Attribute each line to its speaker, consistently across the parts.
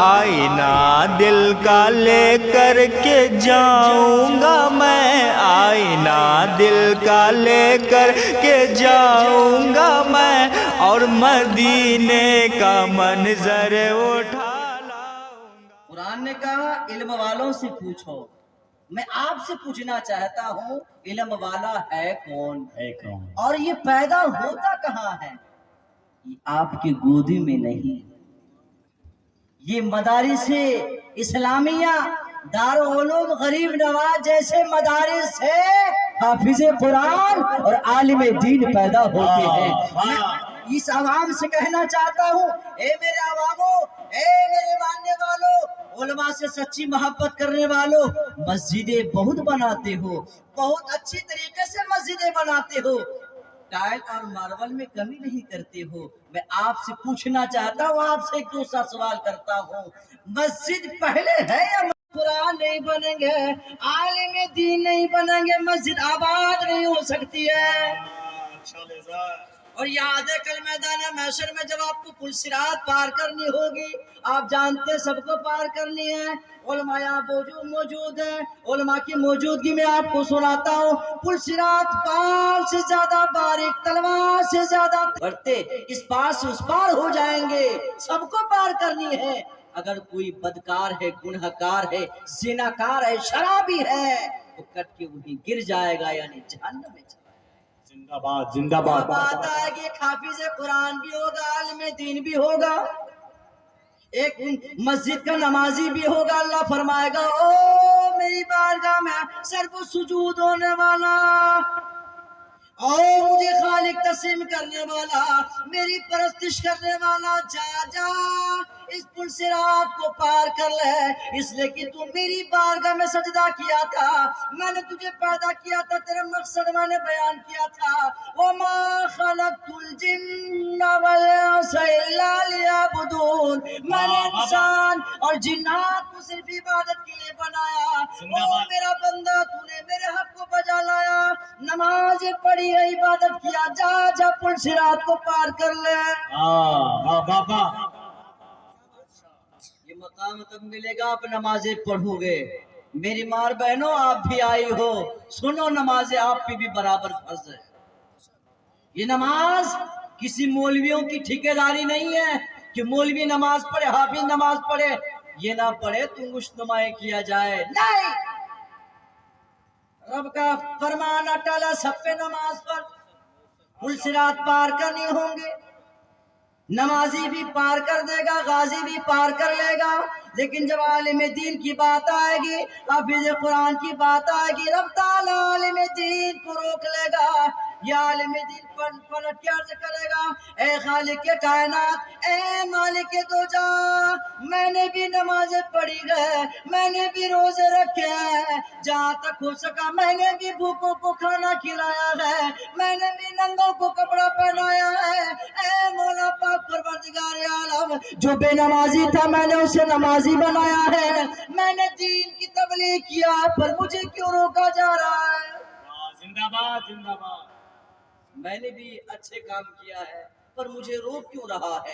Speaker 1: آئینہ دل کا لے کر کے جاؤں گا میں، آئینہ دل کا لے کر کے جاؤں گا میں، اور مدینے کا منظر اٹھا لاؤں گا۔
Speaker 2: قرآن نے کہا علم والوں سے پوچھو، میں آپ سے پوچھنا چاہتا ہوں علم والا ہے کون؟ اور یہ پیدا ہوتا کہاں ہے؟ یہ آپ کی گودی میں نہیں، یہ مدارس اسلامیہ دارالعلوم غریب نواز جیسے مدارس سے حافظ قرآن اور عالم دین پیدا ہوتے ہیں۔ میں اس عوام سے کہنا چاہتا ہوں، اے میرے عواموں، اے میرے ماننے والوں، علماء سے سچی محبت کرنے والوں، مسجدیں بہت بناتے ہو، بہت اچھی طریقے سے مسجدیں بناتے ہو، ٹائل اور ماربل میں کمی نہیں کرتے ہو۔ میں آپ سے پوچھنا چاہتا ہوں، آپ سے ایک دوسرا سوال کرتا ہوں، مسجد پہلے ہے یا قرآن نہیں بنیں گے، عالم دین نہیں بنیں گے، مسجد آباد نہیں ہو سکتی ہے؟ اور یاد ہے کل میدان محشر میں جب آپ کو پل صراط پار کرنی ہوگی، آپ جانتے سب کو پار کرنی ہے، علماء یہاں موجود ہیں، علماء کی موجودگی میں آپ کو سناتا ہوں، پل صراط پار سے زیادہ باریک، تلوار سے زیادہ بڑھتے، اس پار سے اس پار ہو جائیں گے، سب کو پار کرنی ہے۔ اگر کوئی بدکار ہے، گنہکار ہے، زناکار ہے، شرابی ہے، تو کٹ کے وہیں گر جائے گا، یعنی جہنم میں جائے گا۔
Speaker 3: زندہ باد زندہ باد۔
Speaker 2: بات ہے کہ ایک حافظ قرآن بھی ہوگا، عالم دین بھی ہوگا، ایک مسجد کا نمازی بھی ہوگا۔ اللہ فرمائے گا، او میری بارگاہ میں سر کو سجود ہونے والا، او مجھے خالق تسلیم کرنے والا، میری پرستش کرنے والا، جا جا اس پل صراط کو پار کر لے، اس لیے کہ تو میری بارگاہ میں سجدہ کیا تھا، میں نے تجھے پیدا کیا تھا، تیرے مقصد میں نے بیان کیا تھا، وَمَا خَلَقْتُ الْجِنَّ وَالْإِنسَ إِلَّا لِيَعْبُدُونَ، میں نے انسان اور جنات کو صرف عبادت کے لیے بنایا۔ او میرا بندہ، تو نے میرے حق کو بجا لایا، نماز پڑھی ہے، عبادت کیا، جا جا پل صراط کو پار کر لے۔ یہ مقام تب ملے گا آپ نمازیں پڑھو گے۔ میری مار بہنوں، آپ بھی آئی ہو، سنو، نمازیں آپ پہ بھی برابر فرض ہے۔ یہ نماز کسی مولویوں کی ٹھیکیداری نہیں ہے کہ مولوی نماز پڑھے، حافظ نماز پڑھے، یہ نہ پڑھے تو مشتمع کیا جائے، نہیں۔ رب کا فرمان اٹالا، سب پہ نماز پر پل صراط پار کرنی ہوں گے، نمازی بھی پار کر دے گا، غازی بھی پار کر لے گا، لیکن جب عالم دین کی بات آئے گی، حافظ قرآن کی بات آئے گی، رب تعالیٰ عالم دین کو روک لے گا۔ یہ عالم دین پلٹ کے عرض کرے گا، اے خالق کائنات، اے مالک دو جہاں، میں نے بھی نمازیں پڑھی ہے، میں نے بھی روزے رکھے ہیں، جہاں تک ہو سکا میں نے بھی بھوکوں کو کھانا کھلایا ہے، میں نے بھی ننگوں کو کپڑا پہنایا ہے، اے مولا پاک پروردگار عالم، جو بے نمازی تھا میں نے اسے نمازی بنایا ہے، میں نے دین کی تبلیغ کیا، پر مجھے کیوں روکا جا رہا ہے؟
Speaker 3: زندہ باد زندہ باد۔
Speaker 2: میں نے بھی اچھے کام کیا ہے، پر مجھے روک کیوں رہا ہے؟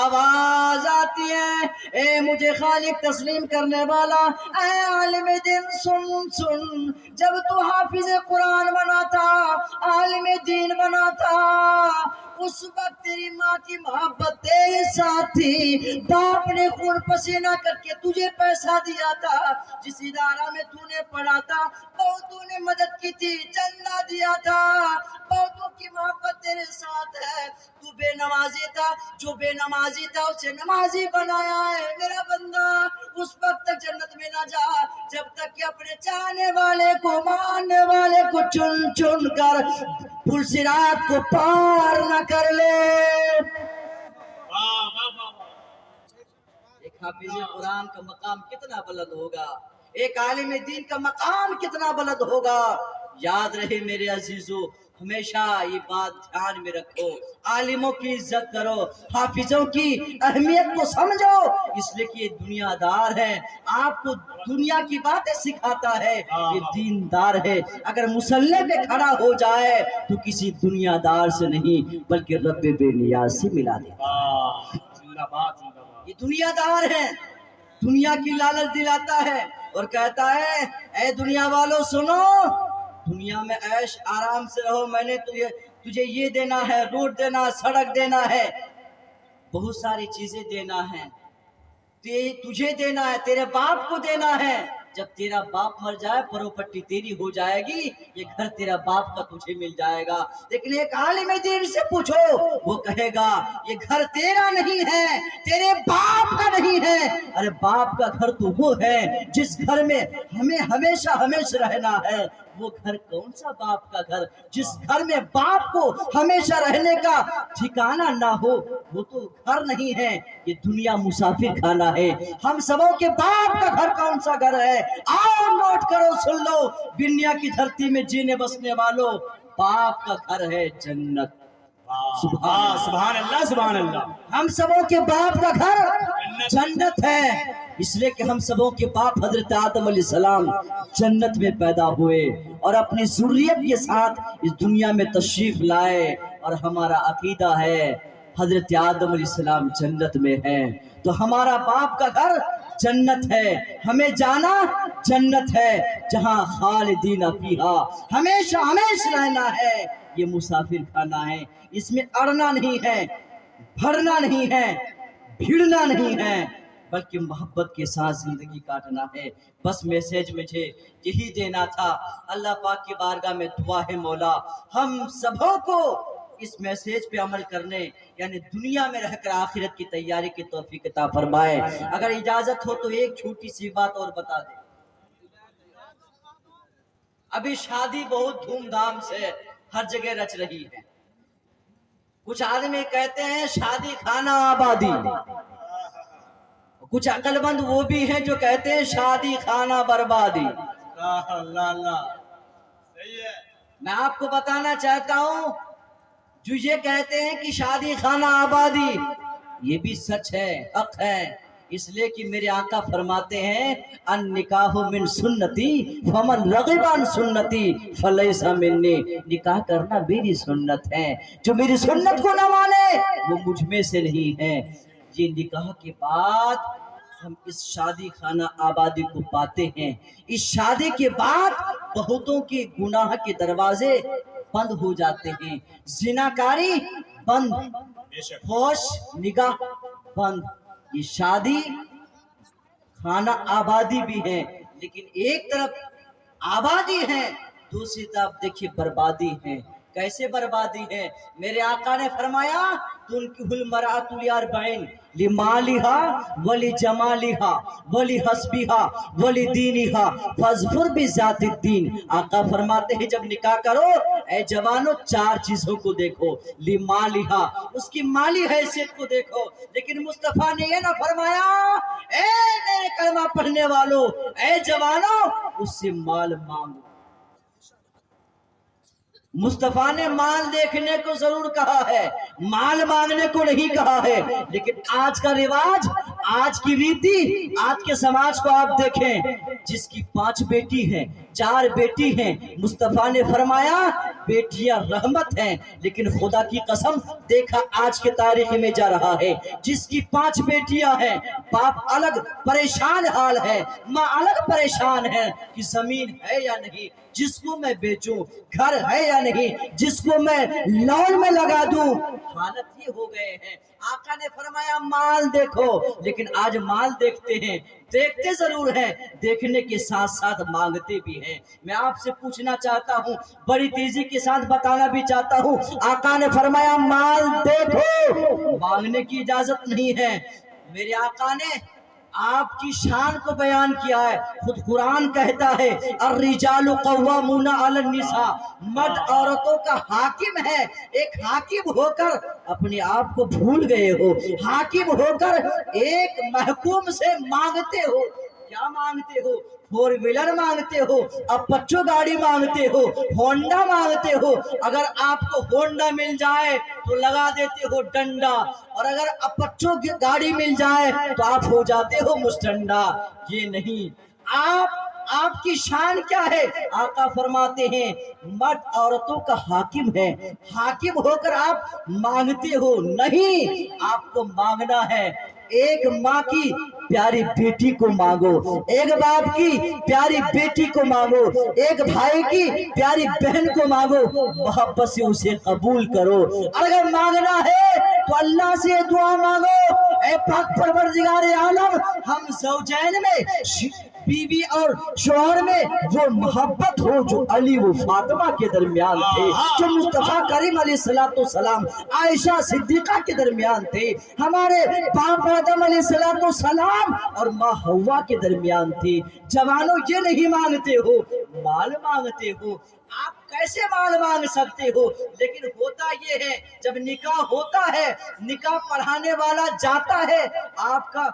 Speaker 2: آواز آتی ہے، اے مجھے خالق تسلیم کرنے والا، اے عالم دین سن سن، جب تو حافظ قرآن بنا تھا، عالم دین بنا تھا، اس وقت تیری ماں کی محبت تیرے ساتھ تھی، باپ نے خون پسینہ کر کے تجھے پیسہ دیا تھا، جس ادارہ میں تو نے پڑھا تھا بہت تو نے مدد کی تھی، چندہ دیا تھا، بہتوں کی محبت تیرے ساتھ ہے، تو بے نمازی تھا، جو بے نمازی تھا اسے نمازی بنایا ہے۔ میرا بندہ اس وقت تک جنت میں نہ جا جب تک کہ اپنے چاہنے والے کو، ماننے والے کو چن چن کر پل صراط کو پار نہ کر لے۔ ایک حافظ قرآن کا مقام کتنا بلند ہوگا، ایک عالم دین کا مقام کتنا بلند ہوگا۔ یاد رہے میرے عزیزو، ہمیشہ یہ بات دھیان میں رکھو، عالموں کی عزت کرو، حافظوں کی اہمیت کو سمجھو، اس لیے کہ یہ دنیا دار ہے، آپ کو دنیا کی باتیں سکھاتا ہے، یہ دیندار ہے۔ اگر مسلح پہ کھڑا ہو جائے تو کسی دنیا دار سے نہیں بلکہ رب بے نیاز سے ملا دیتا ہے۔
Speaker 3: زندہ باد زندہ باد۔
Speaker 2: یہ دنیا دار ہیں، دنیا کی لالچ دلاتا ہے اور کہتا ہے اے دنیا والوں سنو، دنیا میں عیش آرام سے رہو، میں نے تجھے یہ دینا ہے، روڈ دینا، سڑک دینا ہے، بہت ساری چیزیں دینا ہے، تجھے دینا ہے، تیرے باپ کو دینا ہے۔ جب تیرا باپ مر جائے پراپرٹی تیری ہو جائے گی، یہ گھر تیرا باپ کا تجھے مل جائے گا۔ لیکن ایک عالم دین سے پوچھو، وہ کہے گا یہ گھر تیرا نہیں ہے، تیرے باپ کا نہیں ہے۔ ارے باپ کا گھر تو وہ ہے جس گھر میں ہمیں ہمیشہ رہنا ہے۔ وہ گھر کون سا باپ کا گھر؟ جس گھر میں باپ کو ہمیشہ رہنے کا ٹھکانہ نہ ہو، وہ تو گھر نہیں ہے، یہ دنیا مسافر خانہ ہے۔ ہم سبوں کے باپ کا گھر کون سا گھر ہے؟ آؤ نوٹ کرو، سن لو، دنیا کی دھرتی میں جینے بسنے والوں، باپ کا گھر ہے جنت۔
Speaker 3: سبحان اللہ سبحان اللہ۔
Speaker 2: ہم سبوں کے باپ کا گھر جنت ہے، اس لیے کہ ہم سبوں کے باپ حضرت آدم علیہ السلام جنت میں پیدا ہوئے اور اپنی ذریت کے ساتھ اس دنیا میں تشریف لائے، اور ہمارا عقیدہ ہے حضرت آدم علیہ السلام جنت میں ہے، تو ہمارا باپ کا گھر جنت ہے، ہمیں جانا جنت ہے جہاں خالدین فیہا، ہمیشہ رہنا ہے۔ یہ مسافر خانہ ہے، اس میں اڑنا نہیں ہے، بھرنا نہیں ہے، بھیڑنا نہیں ہے، بلکہ محبت کے ساتھ زندگی کاٹنا ہے۔ بس میسیج مجھے یہی دینا تھا۔ اللہ پاک کی بارگاہ میں دعا ہے مولا ہم سبوں کو اس میسیج پہ عمل کرنے، یعنی دنیا میں رہ کر آخرت کی تیاری کی توفیق عطا فرمائے۔ اگر اجازت ہو تو ایک چھوٹی سی بات اور بتا دیں۔ ابھی شادی بہت دھوم دھام سے ہر جگہ رچ رہی ہے۔ کچھ آدمی کہتے ہیں شادی خانہ آبادی، کچھ عقل مند وہ بھی ہیں جو کہتے ہیں شادی خانہ بربادی۔
Speaker 3: اللہ اللہ، صحیح ہے۔
Speaker 2: میں آپ کو بتانا چاہتا ہوں، جو یہ کہتے ہیں کہ شادی خانہ آبادی، یہ بھی سچ ہے، حق ہے، اس لیے کہ میرے آقا فرماتے ہیں النکاح من سنتی فمن رغب عن سنتی فلیس منی، نکاح کرنا میری سنت ہے، جو میری سنت کو نہ مانے وہ مجھ میں سے نہیں ہے۔ یہ نکاح کے بعد ہم اس شادی خانہ آبادی کو پاتے ہیں۔ اس شادی کے بعد بہتوں کے گناہ کے دروازے بند ہو جاتے ہیں، زناکاری بند، فحش نگاہ بند۔ یہ شادی خانہ آبادی بھی ہے، لیکن ایک طرف آبادی ہے، دوسری طرف دیکھیے بربادی ہے۔ کیسے بربادی ہے؟ میرے آقا نے فرمایا تنکح المرأۃ لاربعین لمالہا ولجمالہا ولحسبہا ولدینہا فاظفر بذات الدین۔ آقا فرماتے ہیں جب نکاح کرو اے جوانوں چار چیزوں کو دیکھو، لمالہا اس کی مالی حیثیت کو دیکھو، لیکن مصطفیٰ نے یہ نہ فرمایا اے میرے کلمہ پڑھنے والوں، اے جوانوں اس سے مال مانگو۔ مصطفیٰ نے مال دیکھنے کو ضرور کہا ہے، مال مانگنے کو نہیں کہا ہے، لیکن آج کا رواج، آج کی ریتی، آج کے سماج کو آپ دیکھیں، جس کی 5 بیٹی ہیں، 4 بیٹی ہیں، مصطفیٰ نے فرمایا بیٹیاں رحمت ہیں، لیکن خدا کی قسم دیکھا آج کے تاریخ میں جا رہا ہے، جس کی 5 بیٹیاں ہیں، باپ الگ پریشان حال ہے، ماں الگ پریشان ہے کہ زمین ہے یا نہیں، جس کو میں بیچوں، گھر ہے یا نہیں، جس کو میں لون میں لگا دوں، حالت یہ ہو گئے ہیں۔ آقا نے فرمایا مال دیکھو، لیکن آج مال دیکھتے ہیں، دیکھتے ضرور ہیں، دیکھنے کے ساتھ ساتھ مانگتے بھی ہیں۔ میں آپ سے پوچھنا چاہتا ہوں، بڑی تیزی کے ساتھ بتانا بھی چاہتا ہوں، آقا نے فرمایا مال دیکھو، مانگنے کی اجازت نہیں ہے۔ میرے آقا نے آپ کی شان کو بیان کیا ہے، خود قرآن کہتا ہے الرجال قوامون علی النساء، مرد عورتوں کا حاکم ہے۔ ایک حاکم ہو کر اپنے آپ کو بھول گئے ہو، حاکم ہو کر ایک محکوم سے مانگتے ہو، کیا مانگتے ہو؟ 4 ویلر مانگتے ہو، اپچو گاڑی مانگتے ہو، ہونڈا مانگتے ہو۔ اگر آپ کو ہونڈا مل جائے تو لگا دیتے ہو ڈنڈا، اور اگر اپچو گاڑی مل جائے تو آپ ہو جاتے ہو مسٹنڈا۔ یہ نہیں، آپ کی شان کیا ہے؟ آقا فرماتے ہیں مرد عورتوں کا حاکم ہے، حاکم ہو کر آپ مانگتے ہو نہیں، آپ کو مانگنا ہے ایک ماں کی پیاری بیٹی کو مانگو، ایک باپ کی پیاری بیٹی کو مانگو، ایک بھائی کی پیاری بہن کو مانگو، محبت سے اسے قبول کرو۔ اگر مانگنا ہے تو اللہ سے دعا مانگو، اے پاک پروردگار عالم ہم زوجین میں بیوی اور شوہر میں وہ محبت ہو جو علی و فاطمہ کے درمیان تھے، جو مصطفیٰ کریم علیہ السلام عائشہ صدیقہ کے درمیان تھے، ہمارے باپ آدم علیہ السلام اور ماں حوا کے درمیان تھی۔ جوانوں یہ نہیں مانگتے ہو، مال مانگتے ہو۔ آپ کیسے مال مانگ سکتے ہو؟ لیکن ہوتا یہ ہے جب نکاح ہوتا ہے، نکاح پڑھانے والا جاتا ہے، آپ کا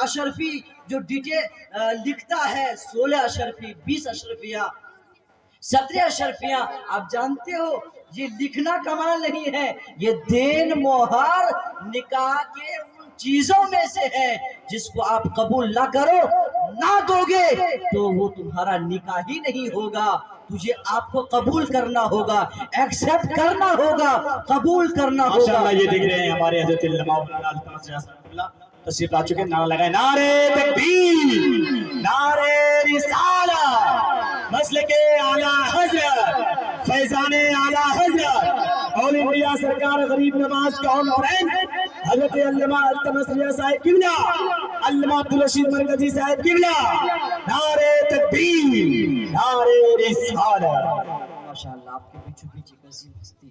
Speaker 2: اشرفی جو ڈیٹیل لکھتا ہے 16 اشرفی 20 اشرفیہ 17 اشرفیاں، آپ جانتے ہو یہ لکھنا کمال نہیں ہے، یہ دین مہر نکاح کے ان چیزوں میں سے ہے جس کو آپ قبول نہ کرو، نہ دو گے تو وہ تمہارا نکاح ہی نہیں ہوگا۔ تجھے آپ کو قبول کرنا ہوگا، ایکسپٹ کرنا ہوگا، قبول کرنا ہوگا۔
Speaker 3: ماشاءاللہ یہ دیکھ رہے ہیں ہمارے حضرت علامہ مولانا تشریف لا چکے، نعرہ لگائے نعرہ تکبیر، نعرہ رسالت، مسلک اعلیٰ حضرت، فیضان اعلیٰ حضرت، آل انڈیا سرکار غریب نواز کانفرنس، حضرت علامہ التمش رضا صاحب قبلہ، علامہ عبدالرشید مرکزی صاحب قبلہ، نعرہ تکبیر، نعرہ رسالت۔
Speaker 2: ماشاءاللہ آپ کے پیچھے پیچھے عظیم ہستی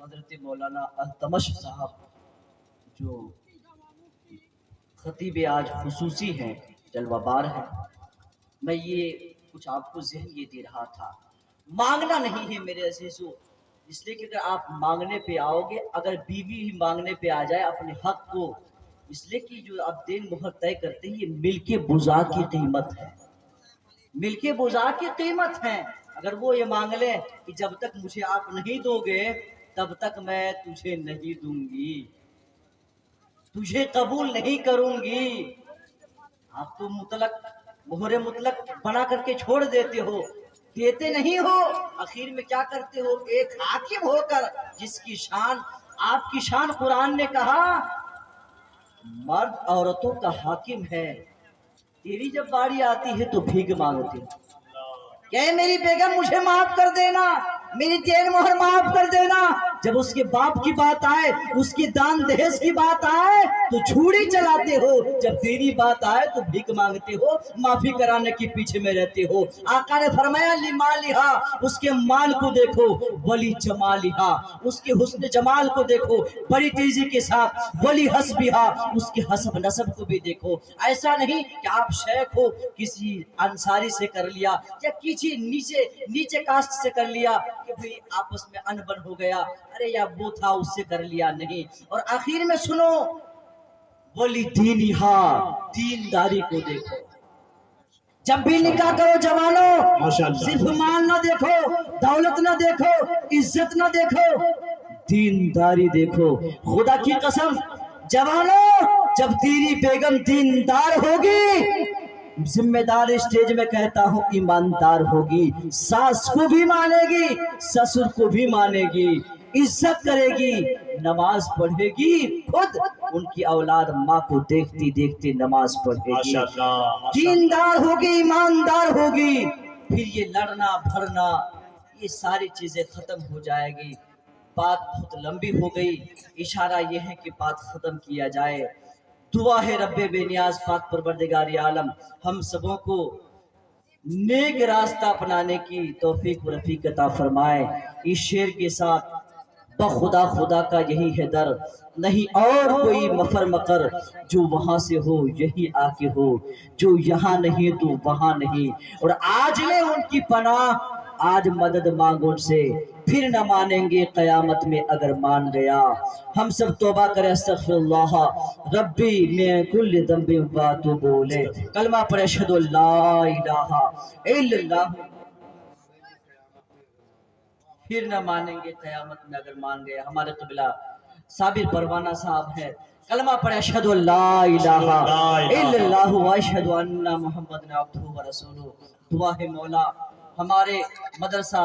Speaker 2: حضرت مولانا التمش صاحب جو خطیب آج خصوصی ہیں، جلوہ بار ہیں، میں یہ کچھ آپ کو ذہن یہ دے رہا تھا، مانگنا نہیں ہے میرے عزیزو، اس لیے کہ اگر آپ مانگنے پہ آؤ گے، اگر بیوی ہی مانگنے پہ آ جائے اپنے حق کو، اس لیے کہ جو آپ دین مہر طے کرتے ہیں یہ ملک بزا کی قیمت ہے، ملک بزا کی قیمت ہے۔ اگر وہ یہ مانگ لیں کہ جب تک مجھے آپ نہیں دو گے تب تک میں تجھے نہیں دوں گی، تجھے قبول نہیں کروں گی، آپ تو مطلق مہر مطلق بنا کر کے چھوڑ دیتے ہو، دیتے نہیں ہو، آخر میں کیا کرتے ہو؟ ایک حاکم ہو کر جس کی شان آپ کی شان قرآن نے کہا مرد عورتوں کا حاکم ہے، تیری جب باری آتی ہے تو بھیک مانگتے کہ میری بیگم مجھے معاف کر دینا، میری تین مہر معاف کر دینا، جب اس کے باپ کی بات آئے، اس کی دان دہیز کی بات آئے تو چھوڑی چلاتے ہو، جب تیری بات آئے تو بھیک مانگتے ہو، معافی کرانے کے پیچھے میں رہتے ہو۔ آقا نے فرمایا لمالہا، اس کے مال کو دیکھو، ولی جمالہا، اس کے حسن جمال کو دیکھو بڑی تیزی کے ساتھ، ولی حسبہا، اس کے حسب نسب کو بھی دیکھو۔ ایسا نہیں کہ آپ شیخ ہو کسی انصاری سے کر لیا یا کسی نیچے کاسٹ سے کر لیا کہ بھئی آپس میں انبن ہو گیا، ارے یا وہ تھا اس سے کر لیا، نہیں۔ اور آخر میں سنو ولی دینہا، دینداری کو دیکھو۔ جب بھی نکاح کرو جوانوں، صرف مال نہ دیکھو، دولت نہ دیکھو، عزت نہ دیکھو، دینداری دیکھو۔ خدا کی قسم جوانوں، جب تیری بیگم دیندار ہوگی، ذمہ دار اسٹیج میں کہتا ہوں ایماندار ہوگی، ساس کو بھی مانے گی، سسر کو بھی مانے گی، عزت کرے گی، نماز پڑھے گی، خود ان کی اولاد ماں کو دیکھتی دیکھتی نماز پڑھے گی، دیندار ہوگی، ایماندار ہوگی، پھر یہ لڑنا بھرنا یہ ساری چیزیں ختم ہو جائے گی۔ بات بہت لمبی ہو گئی، اشارہ یہ ہے کہ بات ختم کیا جائے۔ دعا ہے رب بے نیاز پاک پروردگار عالم ہم سبوں کو نیک راستہ اپنانے کی توفیق و رفیق عطا فرمائے۔ اس شعر کے ساتھ بخدا خدا کا یہی ہے در، نہیں اور کوئی مفر مقر، جو وہاں سے ہو یہی آ کے ہو، جو یہاں نہیں تو وہاں نہیں، اور آج لے ان کی پناہ، آج مدد مانگو ان سے، پھر نہ مانیں گے قیامت میں اگر مان گیا۔ ہم سب توبہ کریں استغفر اللہ ربی میں کل ذنب واتوب الیہ، کلمہ پڑھیں اشہد ان لا الہ الا اللہ، پھر نہ مانیں گے قیامت میں اگر مان گیا۔ ہمارے قبلہ صابر پروانہ صاحب ہے، کلمہ پڑھیں اشہد ان لا الہ الا اللہ واشہد ان محمد عبدہ ورسولہ۔ دعا ہے مولا ہمارے مدرسہ